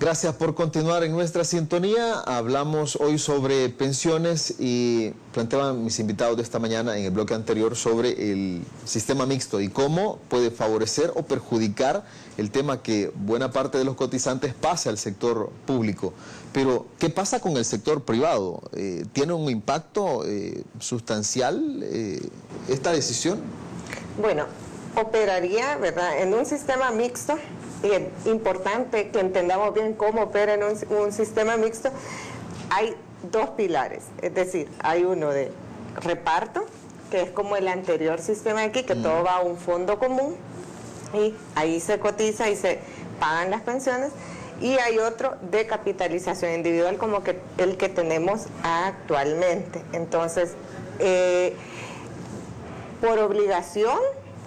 Gracias por continuar en nuestra sintonía. Hablamos hoy sobre pensiones y planteaban mis invitados de esta mañana en el bloque anterior sobre el sistema mixto y cómo puede favorecer o perjudicar el tema que buena parte de los cotizantes pasa al sector público. Pero, ¿qué pasa con el sector privado? ¿Tiene un impacto sustancial esta decisión? Bueno, operaría, ¿verdad?, en un sistema mixto. Y es importante que entendamos bien cómo opera en un sistema mixto. Hay dos pilares, es decir, hay uno de reparto, que es como el anterior sistema de aquí, que todo va a un fondo común, y ahí se cotiza y se pagan las pensiones, y hay otro de capitalización individual, como que el que tenemos actualmente. Entonces, por obligación,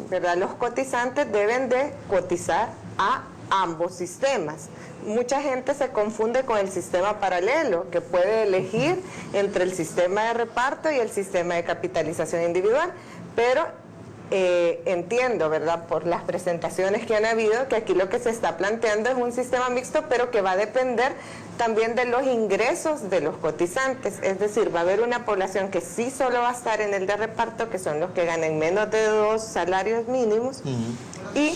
¿verdad?, los cotizantes deben de cotizar a ambos sistemas. Mucha gente se confunde con el sistema paralelo, que puede elegir entre el sistema de reparto y el sistema de capitalización individual, pero entiendo, ¿verdad?, por las presentaciones que han habido, que aquí lo que se está planteando es un sistema mixto, pero que va a depender también de los ingresos de los cotizantes. Es decir, va a haber una población que sí solo va a estar en el de reparto, que son los que ganen menos de 2 salarios mínimos, y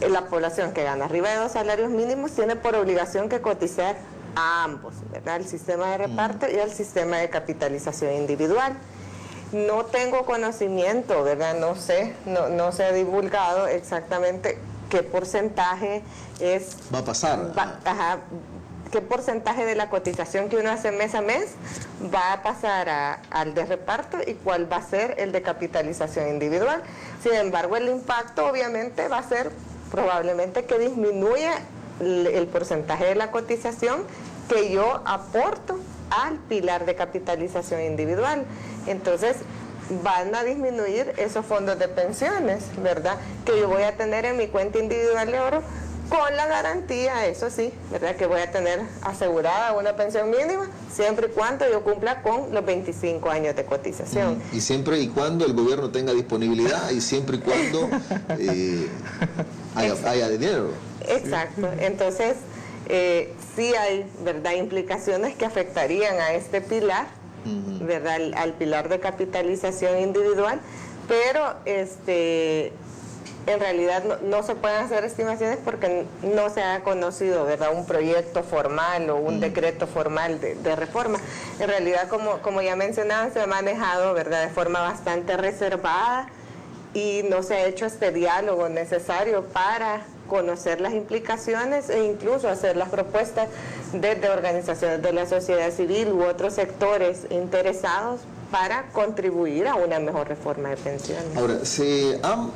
la población que gana arriba de 2 salarios mínimos tiene por obligación que cotizar a ambos, ¿verdad?, al sistema de reparto y al sistema de capitalización individual. No tengo conocimiento, ¿verdad?, no se ha divulgado exactamente qué porcentaje va a pasar. Qué porcentaje de la cotización que uno hace mes a mes va a pasar al de reparto y cuál va a ser el de capitalización individual. Sin embargo, el impacto obviamente va a ser probablemente que disminuya el porcentaje de la cotización que yo aporto al pilar de capitalización individual. Entonces, van a disminuir esos fondos de pensiones, ¿verdad?, que yo voy a tener en mi cuenta individual de ahorro, con la garantía, eso sí, ¿verdad?, que voy a tener asegurada una pensión mínima siempre y cuando yo cumpla con los 25 años de cotización. Y siempre y cuando el gobierno tenga disponibilidad y siempre y cuando haya dinero. Exacto. Entonces, sí hay, ¿verdad?, implicaciones que afectarían a este pilar, ¿verdad?, al pilar de capitalización individual, pero en realidad no se pueden hacer estimaciones porque no se ha conocido, ¿verdad?, un proyecto formal o un decreto formal de reforma. En realidad, como ya mencionaban, se ha manejado, ¿verdad?, de forma bastante reservada y no se ha hecho este diálogo necesario para conocer las implicaciones e incluso hacer las propuestas desde organizaciones de la sociedad civil u otros sectores interesados para contribuir a una mejor reforma de pensiones. Ahora, se ha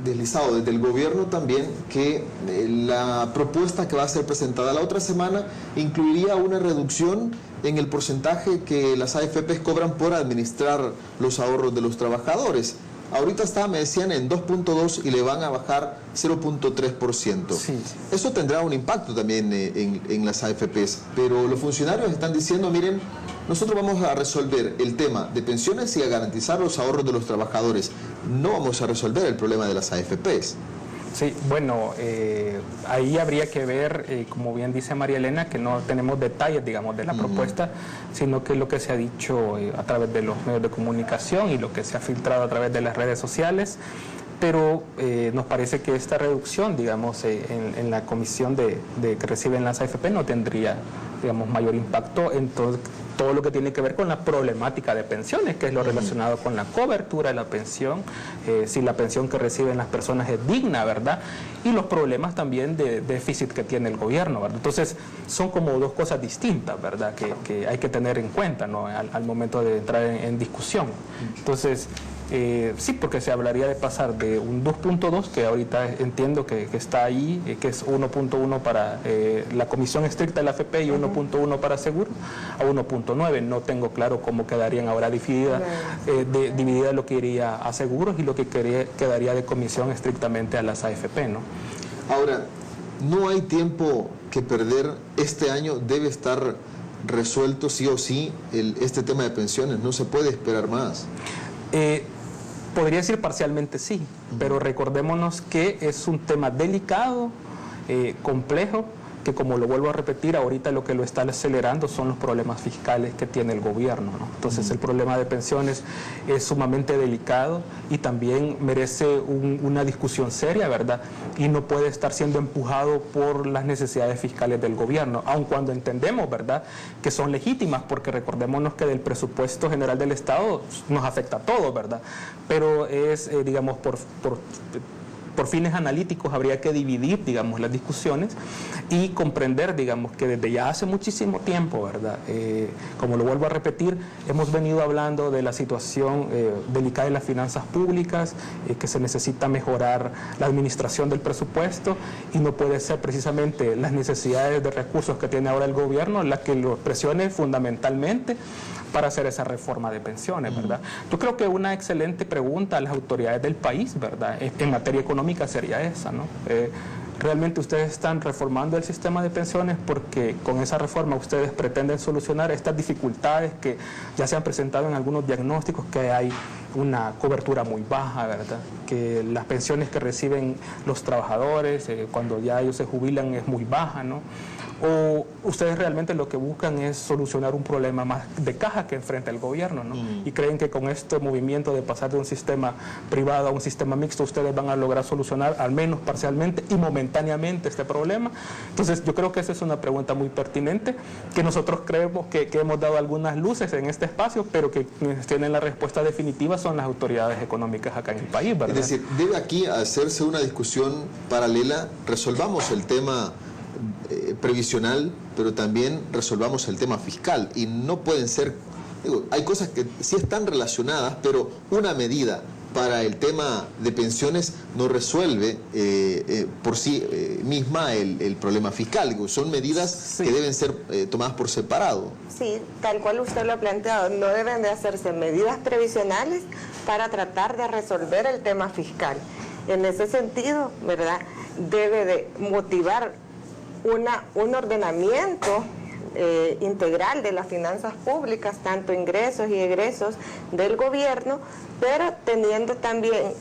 deslizado desde el gobierno también que la propuesta que va a ser presentada la otra semana incluiría una reducción en el porcentaje que las AFPs cobran por administrar los ahorros de los trabajadores. Ahorita está, me decían, en 2.2 y le van a bajar 0.3%. Sí. Eso tendrá un impacto también en las AFPs, pero los funcionarios están diciendo, miren, nosotros vamos a resolver el tema de pensiones y a garantizar los ahorros de los trabajadores. No vamos a resolver el problema de las AFPs. Sí, bueno, ahí habría que ver, como bien dice María Elena, que no tenemos detalles, digamos, de la propuesta, sino que lo que se ha dicho a través de los medios de comunicación y lo que se ha filtrado a través de las redes sociales, pero nos parece que esta reducción, digamos, en la comisión que reciben las AFP no tendría, digamos, mayor impacto en todo lo que tiene que ver con la problemática de pensiones, que es lo relacionado con la cobertura de la pensión, si la pensión que reciben las personas es digna, ¿verdad?, y los problemas también de déficit que tiene el gobierno, ¿verdad? Entonces, son como dos cosas distintas, ¿verdad?, que hay que tener en cuenta, ¿no?, al momento de entrar en discusión. Entonces, sí, porque se hablaría de pasar de un 2.2, que ahorita entiendo que está ahí, que es 1.1 para la comisión estricta de la AFP y 1.1 para seguro, a 1.9. No tengo claro cómo quedarían ahora dividida lo que iría a seguros y lo que quedaría de comisión estrictamente a las AFP, ¿no? Ahora, no hay tiempo que perder. Este año debe estar resuelto sí o sí este tema de pensiones. No se puede esperar más. Podría decir parcialmente sí, pero recordémonos que es un tema delicado, complejo, que, como lo vuelvo a repetir, ahorita lo que lo está acelerando son los problemas fiscales que tiene el gobierno, ¿no? Entonces el problema de pensiones es sumamente delicado y también merece una discusión seria, ¿verdad? Y no puede estar siendo empujado por las necesidades fiscales del gobierno, aun cuando entendemos, ¿verdad?, que son legítimas, porque recordémonos que del presupuesto general del Estado nos afecta a todos, ¿verdad? Pero es, digamos, por fines analíticos habría que dividir, digamos, las discusiones y comprender, digamos, que desde ya hace muchísimo tiempo, ¿verdad? Como lo vuelvo a repetir, hemos venido hablando de la situación delicada de las finanzas públicas, que se necesita mejorar la administración del presupuesto y no puede ser precisamente las necesidades de recursos que tiene ahora el gobierno la que lo presione fundamentalmente para hacer esa reforma de pensiones, ¿verdad? Yo creo que una excelente pregunta a las autoridades del país, ¿verdad?, en materia económica sería esa, ¿no? ¿Realmente ustedes están reformando el sistema de pensiones porque con esa reforma ustedes pretenden solucionar estas dificultades que ya se han presentado en algunos diagnósticos, que hay una cobertura muy baja, ¿verdad?, que las pensiones que reciben los trabajadores cuando ya ellos se jubilan es muy baja, ¿no? ¿O ustedes realmente lo que buscan es solucionar un problema más de caja que enfrenta el gobierno, ¿no? Y creen que con este movimiento de pasar de un sistema privado a un sistema mixto ustedes van a lograr solucionar al menos parcialmente y momentáneamente este problema? Entonces yo creo que esa es una pregunta muy pertinente, que nosotros creemos que hemos dado algunas luces en este espacio, pero que tienen la respuesta definitiva son las autoridades económicas acá en el país, ¿verdad? Es decir, debe aquí hacerse una discusión paralela. Resolvamos el tema previsional, pero también resolvamos el tema fiscal, y no pueden ser, hay cosas que sí están relacionadas, pero una medida para el tema de pensiones no resuelve por sí misma el problema fiscal. Son medidas que deben ser tomadas por separado. Sí, tal cual usted lo ha planteado, no deben de hacerse medidas previsionales para tratar de resolver el tema fiscal. En ese sentido, ¿verdad?, debe de motivar un ordenamiento integral de las finanzas públicas, tanto ingresos y egresos del gobierno, pero teniendo también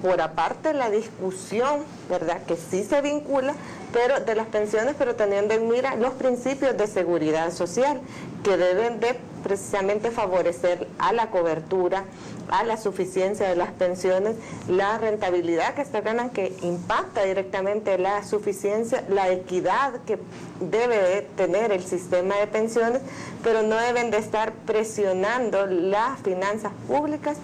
por aparte la discusión, ¿verdad?, que sí se vincula, pero de las pensiones, pero teniendo en mira los principios de seguridad social, que deben de precisamente favorecer a la cobertura, a la suficiencia de las pensiones, la rentabilidad que se ganan, que impacta directamente la suficiencia, la equidad que debe de tener el sistema de pensiones, pero no deben de estar presionando las finanzas públicas.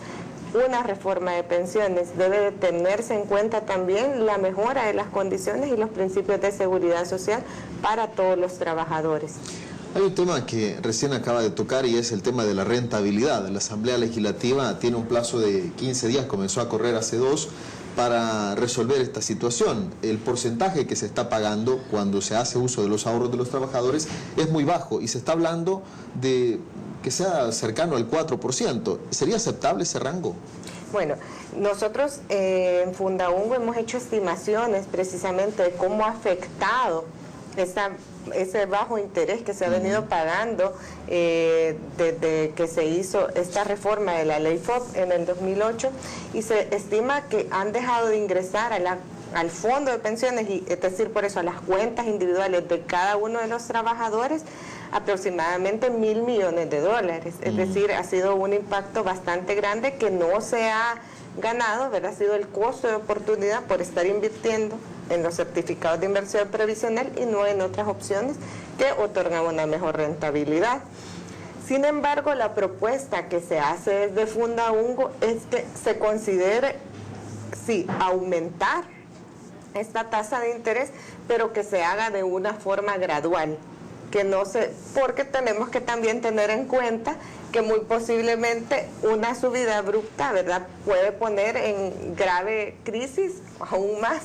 Una reforma de pensiones debe de tenerse en cuenta también la mejora de las condiciones y los principios de seguridad social para todos los trabajadores. Hay un tema que recién acaba de tocar y es el tema de la rentabilidad. La Asamblea Legislativa tiene un plazo de 15 días, comenzó a correr hace 2, para resolver esta situación. El porcentaje que se está pagando cuando se hace uso de los ahorros de los trabajadores es muy bajo y se está hablando de que sea cercano al 4%. ¿Sería aceptable ese rango? Bueno, nosotros en Fundaungo hemos hecho estimaciones precisamente de cómo ha afectado ese bajo interés que se ha venido pagando desde que se hizo esta reforma de la ley FOP en el 2008, y se estima que han dejado de ingresar al fondo de pensiones, es decir, por eso a las cuentas individuales de cada uno de los trabajadores, aproximadamente $1.000 millones. Es decir, ha sido un impacto bastante grande que no se ha ganado, ¿verdad? Ha sido el costo de oportunidad por estar invirtiendo en los certificados de inversión previsional y no en otras opciones que otorgan una mejor rentabilidad. Sin embargo, la propuesta que se hace desde Fundaungo es que se considere, sí, aumentar esta tasa de interés, pero que se haga de una forma gradual, que no se, porque tenemos que también tener en cuenta que muy posiblemente una subida abrupta, ¿verdad?, puede poner en grave crisis aún más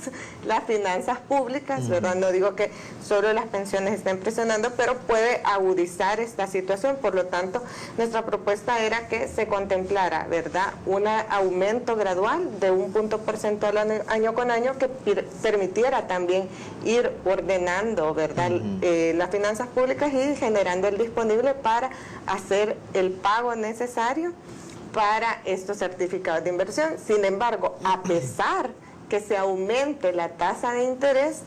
las finanzas públicas, ¿verdad? No digo que solo las pensiones estén presionando, pero puede agudizar esta situación. Por lo tanto, nuestra propuesta era que se contemplara, ¿verdad?, un aumento gradual de 1 punto porcentual año con año, que permitiera también ir ordenando, ¿verdad?, las finanzas públicas y generando el disponible para hacer el pago necesario para estos certificados de inversión. Sin embargo, a pesar que se aumente la tasa de interés,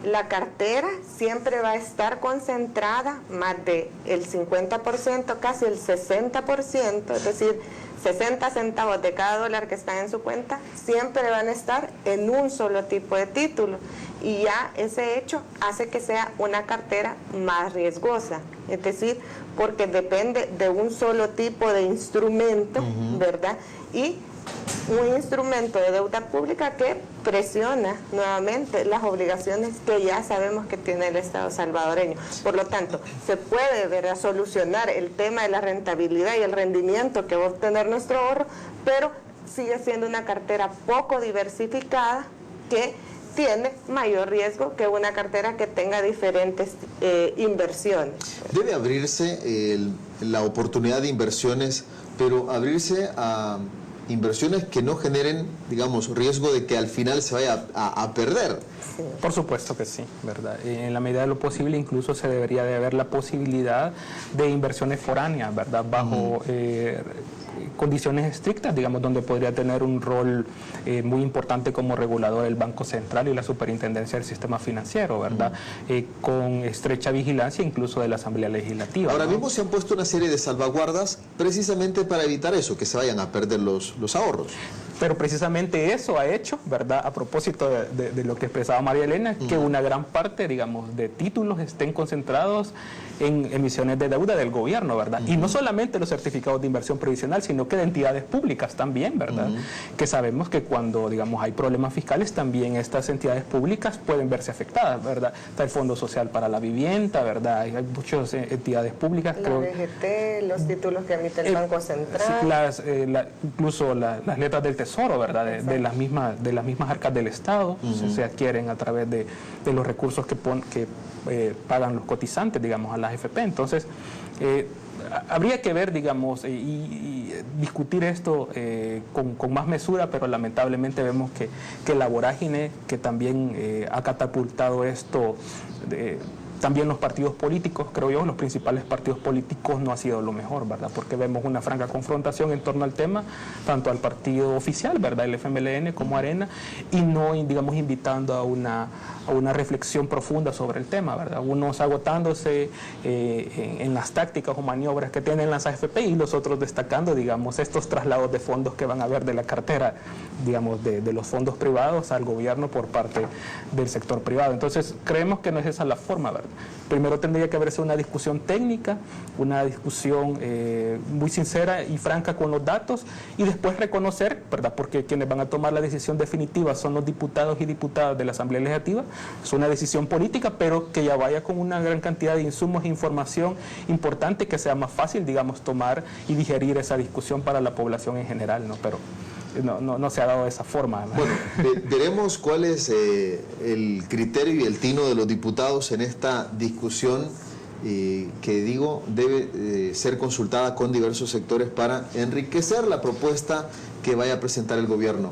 la cartera siempre va a estar concentrada más del 50%, casi el 60%, es decir, 60 centavos de cada dólar que está en su cuenta, siempre van a estar en un solo tipo de título. Y ya ese hecho hace que sea una cartera más riesgosa, es decir, porque depende de un solo tipo de instrumento, ¿verdad? Y un instrumento de deuda pública que presiona nuevamente las obligaciones que ya sabemos que tiene el Estado salvadoreño. Por lo tanto, se puede, ¿verdad?, solucionar el tema de la rentabilidad y el rendimiento que va a obtener nuestro ahorro, pero sigue siendo una cartera poco diversificada que tiene mayor riesgo que una cartera que tenga diferentes inversiones. Debe abrirse la oportunidad de inversiones, pero abrirse a inversiones que no generen, digamos, riesgo de que al final se vaya a perder. Sí. Por supuesto que sí, ¿verdad? En la medida de lo posible incluso se debería de haber la posibilidad de inversiones foráneas, ¿verdad? Bajo condiciones estrictas, digamos, donde podría tener un rol muy importante como regulador el Banco Central y la Superintendencia del Sistema Financiero, ¿verdad? Con estrecha vigilancia incluso de la Asamblea Legislativa. Ahora, ¿no?, mismo se han puesto una serie de salvaguardas precisamente para evitar eso, que se vayan a perder los ahorros. Pero precisamente eso ha hecho, ¿verdad?, a propósito de lo que expresaba María Elena, que una gran parte, digamos, de títulos estén concentrados en emisiones de deuda del gobierno, ¿verdad? Y no solamente los certificados de inversión previsional, sino que de entidades públicas también, ¿verdad? Que sabemos que cuando, digamos, hay problemas fiscales, también estas entidades públicas pueden verse afectadas, ¿verdad? Está el Fondo Social para la Vivienda, ¿verdad? Hay muchas entidades públicas. La DGT, los títulos que emite el Banco Central. Incluso las letras del Tesoro, ¿verdad? De las mismas arcas del Estado, se adquieren a través de los recursos que pagan los cotizantes, digamos, a las AFP. Entonces, habría que ver, digamos, y discutir esto con más mesura, pero lamentablemente vemos que la vorágine que también ha catapultado esto, también los partidos políticos, creo yo, los principales partidos políticos, no ha sido lo mejor, ¿verdad? Porque vemos una franca confrontación en torno al tema, tanto al partido oficial, ¿verdad?, el FMLN, como Arena, y no, digamos, invitando a una reflexión profunda sobre el tema, ¿verdad? Unos agotándose en las tácticas o maniobras que tienen las AFP y los otros destacando, digamos, estos traslados de fondos que van a haber de la cartera, digamos, de los fondos privados al gobierno por parte del sector privado. Entonces, creemos que no es esa la forma, ¿verdad? Primero tendría que haberse una discusión técnica, una discusión muy sincera y franca con los datos, y después reconocer, ¿verdad?, porque quienes van a tomar la decisión definitiva son los diputados y diputadas de la Asamblea Legislativa. Es una decisión política, pero que ya vaya con una gran cantidad de insumos e información importante, que sea más fácil, digamos, tomar y digerir esa discusión para la población en general, ¿no? Pero no se ha dado de esa forma, ¿no? Bueno, veremos cuál es el criterio y el tino de los diputados en esta discusión que, digo, debe ser consultada con diversos sectores para enriquecer la propuesta que vaya a presentar el gobierno.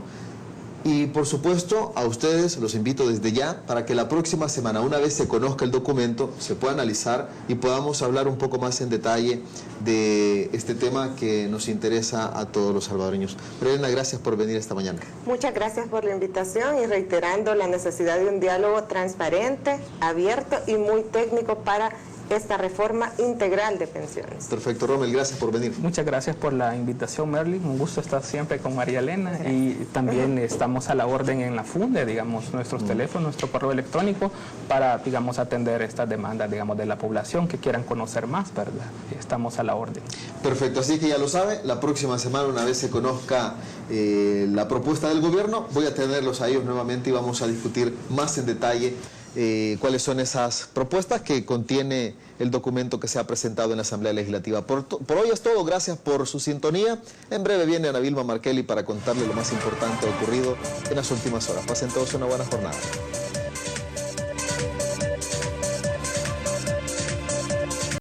Y por supuesto, a ustedes los invito desde ya para que la próxima semana, una vez se conozca el documento, se pueda analizar y podamos hablar un poco más en detalle de este tema que nos interesa a todos los salvadoreños. Elena, gracias por venir esta mañana. Muchas gracias por la invitación y reiterando la necesidad de un diálogo transparente, abierto y muy técnico para esta reforma integral de pensiones. Perfecto, Rommel, gracias por venir. Muchas gracias por la invitación, Merlin. Un gusto estar siempre con María Elena, y también estamos a la orden en la FUNDE, digamos, nuestros teléfonos, nuestro correo electrónico, para, digamos, atender estas demandas, digamos, de la población que quieran conocer más, ¿verdad? Estamos a la orden. Perfecto, así que ya lo sabe, la próxima semana, una vez se conozca la propuesta del gobierno, voy a tenerlos a ellos nuevamente y vamos a discutir más en detalle cuáles son esas propuestas que contiene el documento que se ha presentado en la Asamblea Legislativa. Por hoy es todo, gracias por su sintonía. En breve viene Ana Vilma Markelly para contarle lo más importante ocurrido en las últimas horas. Pasen todos una buena jornada.